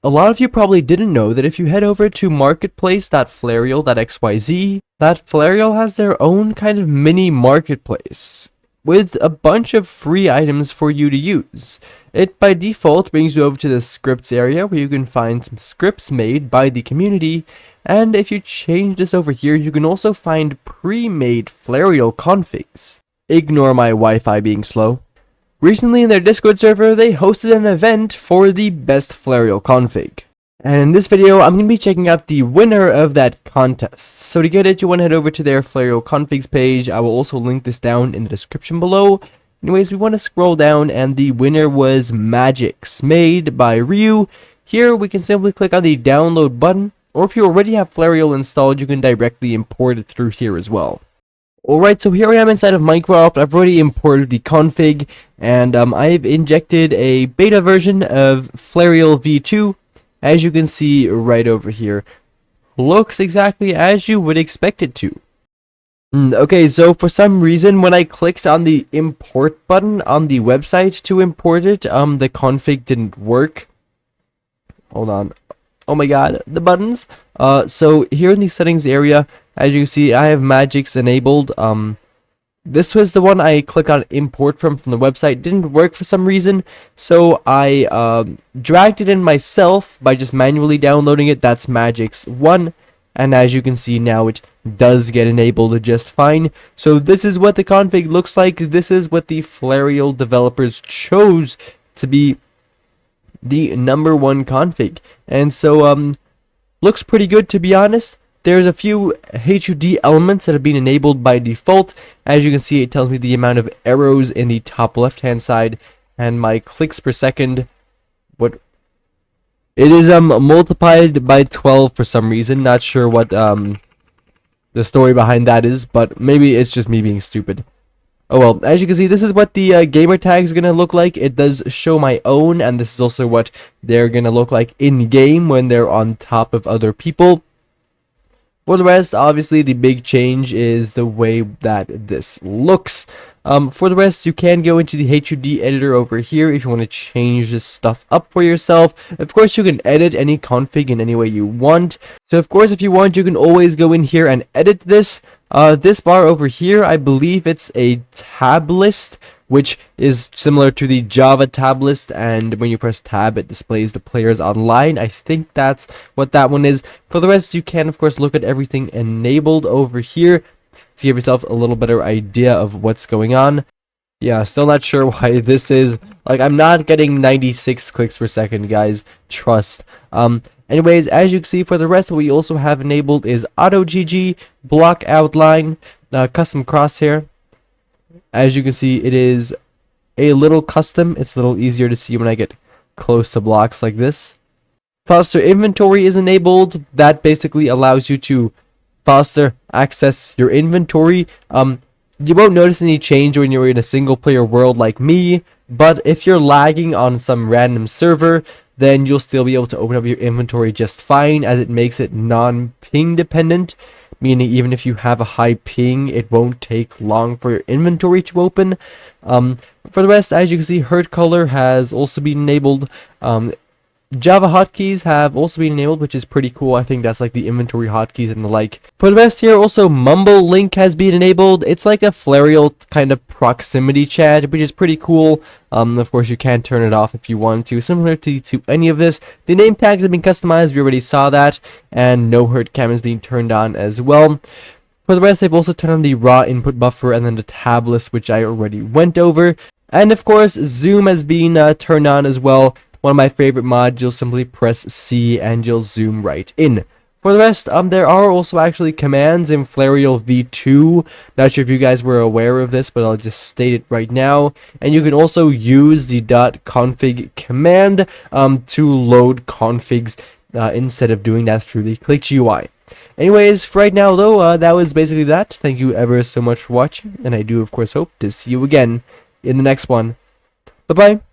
A lot of you probably didn't know that if you head over to marketplace.flarial.xyz, that Flarial has their own kind of mini marketplace with a bunch of free items for you to use. It by default brings you over to the scripts area where you can find some scripts made by the community, and if you change this over here, you can also find pre-made Flarial configs. Ignore my Wi-Fi being slow. Recently in their Discord server, they hosted an event for the best Flarial config. And in this video, I'm going to be checking out the winner of that contest. So to get it, you want to head over to their Flarial configs page. I will also link this down in the description below. Anyways, we want to scroll down, and the winner was Magix, made by Ryu. Here, we can simply click on the download button, or if you already have Flarial installed, you can directly import it through here as well. Alright, so here I am inside of Minecraft. I've already imported the config, and I've injected a beta version of Flarial v2, as you can see right over here. Looks exactly as you would expect it to. Okay, so for some reason, when I clicked on the import button on the website to import it, the config didn't work. Hold on. Oh my god, the buttons. So here in the settings area, as you can see, I have Magix enabled. This was the one I clicked on import from the website. Didn't work for some reason, so I dragged it in myself by just manually downloading it. That's Magix 1, and as you can see now, it does get enabled just fine. So this is what the config looks like. This is what the Flarial developers chose to be the #1 config, and so looks pretty good, to be honest. There's a few HUD elements that have been enabled by default. As you can see, it tells me the amount of arrows in the top left hand side and my clicks per second. What it is multiplied by 12 for some reason. Not sure what the story behind that is, but maybe it's just me being stupid. Oh well, as you can see, this is what the gamer tag is going to look like. It does show my own, and this is also what they're going to look like in-game when they're on top of other people. For the rest, obviously, the big change is the way that this looks. For the rest, you can go into the HUD editor over here if you want to change this stuff up for yourself. Of course, you can edit any config in any way you want. So, of course, if you want, you can always go in here and edit this. This bar over here, I believe it's a tab list, which is similar to the Java tab list, and when you press tab, it displays the players online. I think that's what that one is. For the rest, you can, of course, look at everything enabled over here to give yourself a little better idea of what's going on. Yeah, still not sure why this is. Like, I'm not getting 96 clicks per second, guys. Trust. Anyways, as you can see, for the rest, what we also have enabled is Auto GG, Block Outline, Custom Crosshair. As you can see, it is a little custom. It's a little easier to see when I get close to blocks like this. Faster inventory is enabled. That basically allows you to faster access your inventory. You won't notice any change when you're in a single player world like me, but if you're lagging on some random server, then you'll still be able to open up your inventory just fine, as it makes it non-ping dependent. Meaning even if you have a high ping, it won't take long for your inventory to open. For the rest, as you can see, herd color has also been enabled. Java hotkeys have also been enabled, which is pretty cool. I think that's like the inventory hotkeys and the like. For the rest here, also Mumble Link has been enabled. It's like a Flarial kind of proximity chat, which is pretty cool. Of course, you can turn it off if you want to. Similar to any of this, the name tags have been customized. We already saw that, and no herd cam is being turned on as well. For the rest, they've also turned on the raw input buffer and then the tab list, which I already went over. And of course, zoom has been turned on as well. One of my favorite mods, you'll simply press C and you'll zoom right in. For the rest, there are also actually commands in Flarial v2. Not sure if you guys were aware of this, but I'll just state it right now. And you can also use the .config command to load configs instead of doing that through the Click GUI. Anyways, for right now though, that was basically that. Thank you ever so much for watching, and I do of course hope to see you again in the next one. Bye-bye.